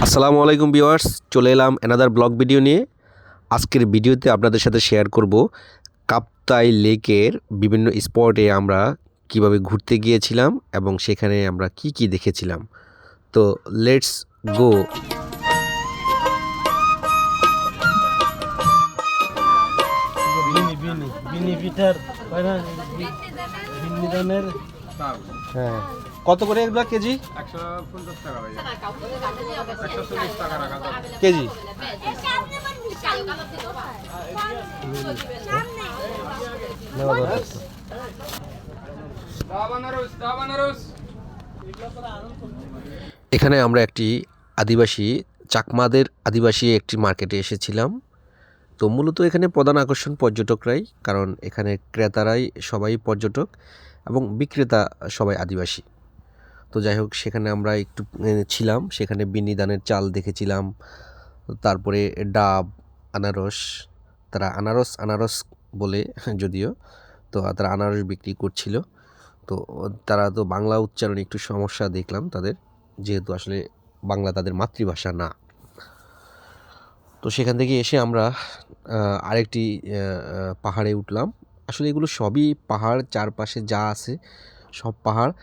আসসালামু আলাইকুম ভিউয়ার্স, চলে এলাম অ্যানাদার ব্লগ ভিডিও নিয়ে। আজকের ভিডিওতে আপনাদের সাথে শেয়ার করব কাপ্তাই লেকের বিভিন্ন স্পটে আমরা কিভাবে ঘুরতে গিয়েছিলাম এবং সেখানে আমরা কি কি দেখেছিলাম। তো লেটস গো। হ্যাঁ, কত করে এগুলো কেজি? 150 টাকা ভাইয়া, 140 টাকা রাখা যাবে কেজি এখানে আমরা একটি আদিবাসী একটি মার্কেটে এসেছিলাম। তো মূলত এখানে প্রধান আকর্ষণ পর্যটকরাই, কারণ এখানে ক্রেতারাই সবাই পর্যটক এবং বিক্রেতা সবাই আদিবাসী। তো যাই হোক, সেখানে আমরা একটু ছিলাম। সেখানে বিন্নি ধানের চাল দেখেছিলাম, তারপরে ডাব, আনারস। তারা আনারস বলে যদিও, তো তারা আনারস বিক্রি করছিল। তো তারা তো বাংলা উচ্চারণে একটু সমস্যা দেখলাম তাদের, যেহেতু আসলে বাংলা তাদের মাতৃভাষা না। তো সেখান থেকে এসে আমরা আরেকটি পাহাড়ে উঠলাম। আসলে এগুলো সবই পাহাড়, চারপাশে যা আছে সব পাহাড়।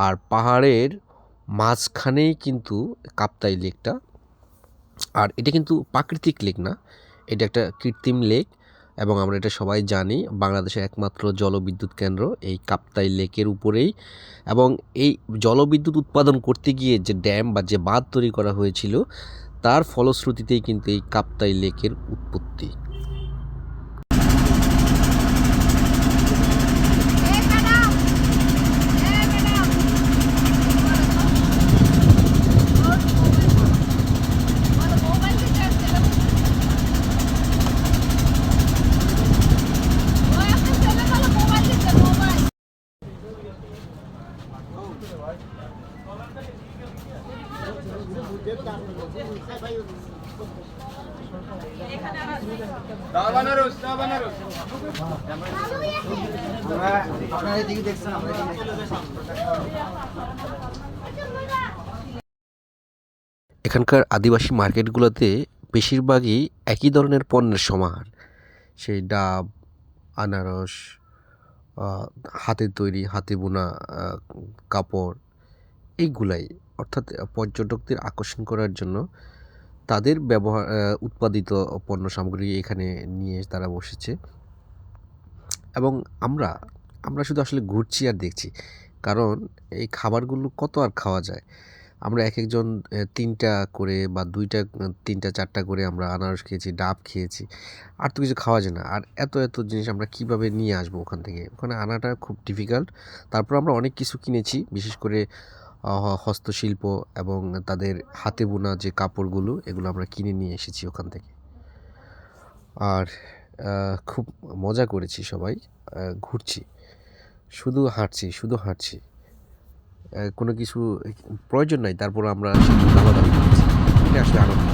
আর পাহাড়ের মাঝখানেই কিন্তু কাপ্তাই লেকটা। আর এটা কিন্তু প্রাকৃতিক লেক না, এটা একটা কৃত্রিম লেক। এবং আমরা এটা সবাই জানি, বাংলাদেশের একমাত্র জলবিদ্যুৎ কেন্দ্র এই কাপ্তাই লেকের উপরেই। এবং এই জলবিদ্যুৎ উৎপাদন করতে গিয়ে যে ড্যাম বা যে বাঁধ তৈরি করা হয়েছিল, তার ফলশ্রুতিতেই কিন্তু এই কাপ্তাই লেকের উৎপত্তি। এখানকার আদিবাসী মার্কেটগুলোতে বেশিরভাগই একই ধরনের পণ্যের সমাহার। সেই ডাব, আনারস, হাতের তৈরি, হাতে বোনা কাপড়, এইগুলাই। অর্থাৎ পর্যটকদের আকর্ষণ করার জন্য তাদের উৎপাদিত পণ্য সামগ্রী এখানে নিয়ে তারা বসেছে। এবং আমরা আমরা শুধু আসলে ঘুরছি আর দেখছি, কারণ এই খাবারগুলো কত আর খাওয়া যায়। আমরা একেকজন 3টা করে বা 2টা, 3টা 4টা করে আমরা আনারস খেয়েছি, ডাব খেয়েছি। আর তো কিছু খাওয়া যায় না। আর এত জিনিস আমরা কীভাবে নিয়ে আসবো ওখান থেকে? ওখানে আনাটা খুব ডিফিকাল্ট। তারপর আমরা অনেক কিছু কিনেছি, বিশেষ করে হস্তশিল্প এবং তাদের হাতে বোনা যে কাপড়গুলো, এগুলো আমরা কিনে নিয়ে এসেছি ওখান থেকে। আর খুব মজা করেছি সবাই। ঘুরছি, শুধু হাঁটছি। কোনো কিছু প্রয়োজন নাই, তারপরও আমরা সেখানে দামাদামি করছি। এটা আসলে আনন্দ।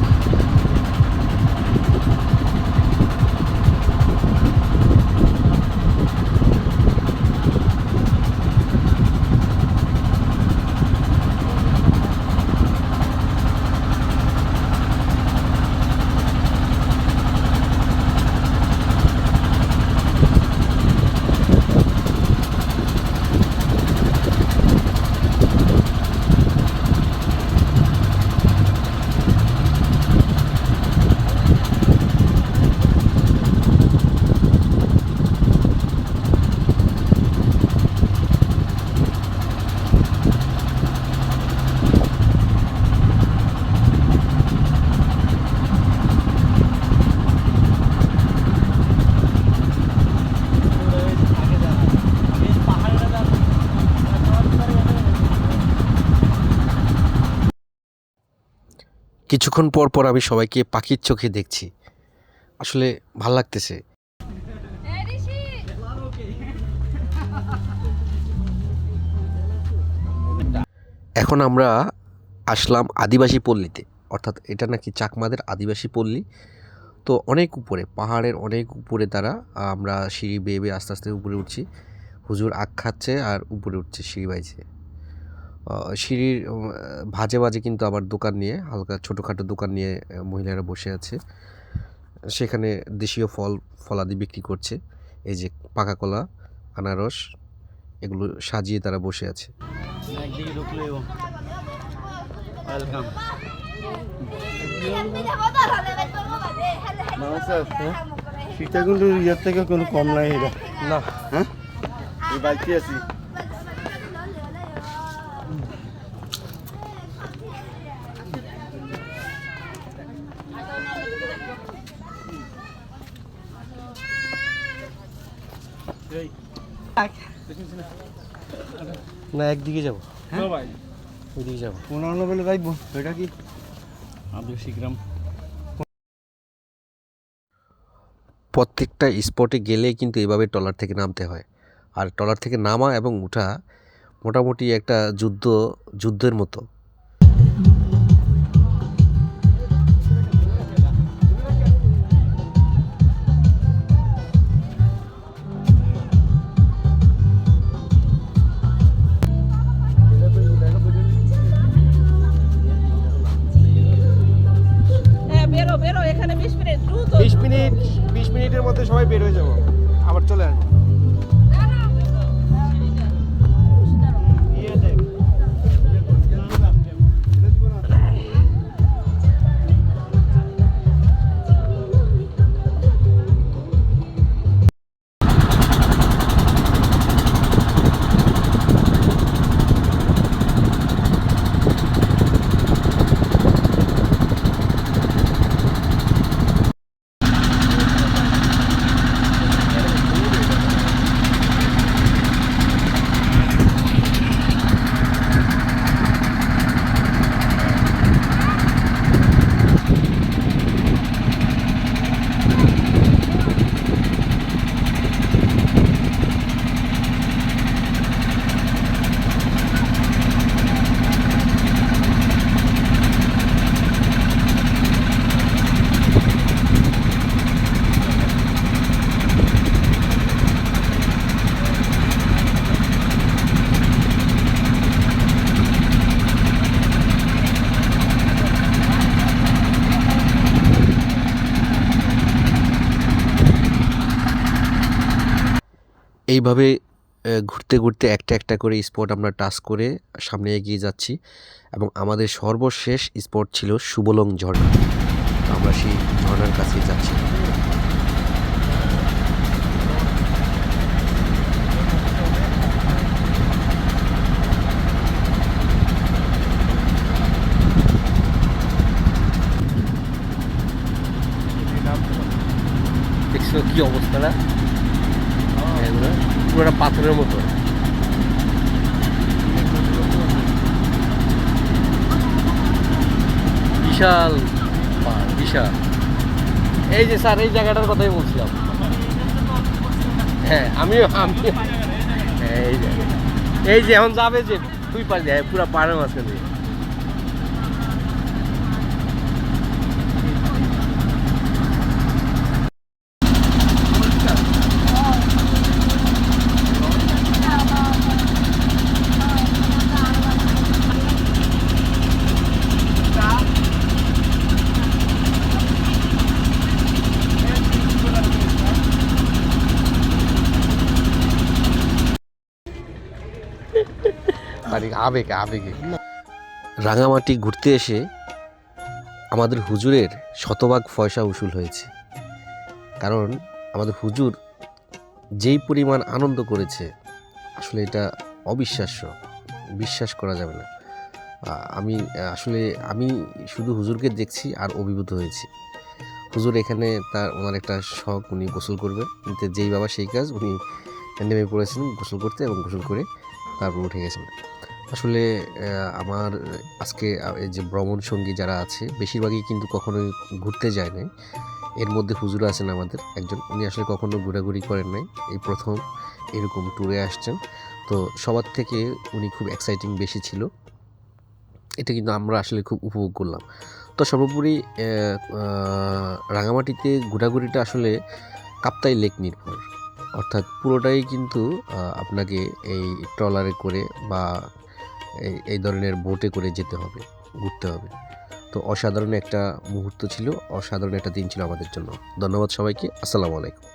কিছুক্ষণ পর পর আমি সবাইকে পাখির চোখে দেখছি, আসলে ভাল লাগতেছে। এখন আমরা আসলাম আদিবাসী পল্লীতে, অর্থাৎ এটা নাকি চাকমাদের আদিবাসী পল্লী। তো অনেক উপরে, পাহাড়ের অনেক উপরে তারা। আমরা সিঁড়ি বেয়ে বেয়ে আস্তে আস্তে উপরে উঠছি। হুজুর আখ খাচ্ছে আর উপরে উঠছে সিঁড়ি বাইছে। সিঁড়ির ভাঁজে ভাঁজে কিন্তু আবার দোকান নিয়ে হালকা ছোটোখাটো দোকান নিয়ে মহিলারা বসে আছে। সেখানে দেশীয় ফলাদি বিক্রি করছে। এই যে পাকা কলা, আনারস এগুলো সাজিয়ে তারা বসে আছে। একদিকে ঢুকলে ওয়েলকাম। শীতটা কিন্তু ইয়ের থেকে কোনো কম নাই এটা না, হ্যাঁ এই বাড়িতে আছি। না একদিকে যাবো, হ্যাঁ ভাই ওইদিকে যাবো। 15 বেলে যাইব। এটা কি আদিবাসী গ্রাম। প্রত্যেকটা স্পটে গেলে কিন্তু এভাবে ট্রলার থেকে নামতে হয়। আর ট্রলার থেকে নামা এবং ওঠা মোটামুটি একটা যুদ্ধের মতো। হ্যাঁ বেরো বেরো, এখানে 20 মিনিট দ্রুত। 20 মিনিটের মধ্যে সবাই বের হয়ে যাবো, আবার চলে আসবো। এইভাবে ঘুরতে ঘুরতে একটা একটা করে স্পট আমরা টাচ করে সামনে এগিয়ে যাচ্ছি এবং আমাদের সর্বশেষ স্পট ছিল সুবলং ঝর্ণা। তো আমরা সেই ঝর্ণার কাছে যাচ্ছি। দেখছো কি অবস্থাটা, পুরোটা পাথরের মতো। বিশাল বিশাল। এই যে স্যার এই জায়গাটার কথাই বলছিলাম। হ্যাঁ আমিও এই যে এখন যাবে যে দুই পাশ দিয়ে পুরো পাহাড়ের মাঝখান দিয়ে। আবেগে রাঙামাটি ঘুরতে এসে আমাদের হুজুরের শতভাগ পয়সা উসুল হয়েছে। কারণ আমাদের হুজুর যেই পরিমাণ আনন্দ করেছে আসলে এটা অবিশ্বাস্য, বিশ্বাস করা যাবে না। আমি শুধু হুজুরকে দেখছি আর অভিভূত হয়েছি। হুজুর এখানে ওনার একটা শখ, উনি গোসল করবেন, কিন্তু যেই বাবা সেই কাজ, উনি নেমে পড়েছেন গোসল করতে এবং গোসল করে তারপর উঠে গেছেন। আসলে আমার আজকে এই যে ভ্রমণ সঙ্গী যারা আছে বেশিরভাগই কিন্তু কখনোই ঘুরতে যায় নাই। এর মধ্যে হুজুর আছেন আমাদের একজন, উনি আসলে কখনো ঘোরাঘুরি করেন নাই, এই প্রথম এরকম ট্যুরে আসছেন। তো সবার থেকে উনি খুব এক্সাইটিং বেশি ছিল, এটা কিন্তু আমরা আসলে খুব উপভোগ করলাম। তো সর্বোপরি রাঙামাটিতে ঘোরাঘুরিটা আসলে কাপ্তাই লেক নির্ভর, অর্থাৎ পুরোটাই কিন্তু আপনাকে এই ট্রলারে করে বা এই ধরনের বোটে করে যেতে হবে, ঘুরতে হবে। তো অসাধারণ একটা মুহূর্ত ছিল, অসাধারণ একটা দিন ছিল আমাদের জন্য। ধন্যবাদ সবাইকে। আসসালামু আলাইকুম।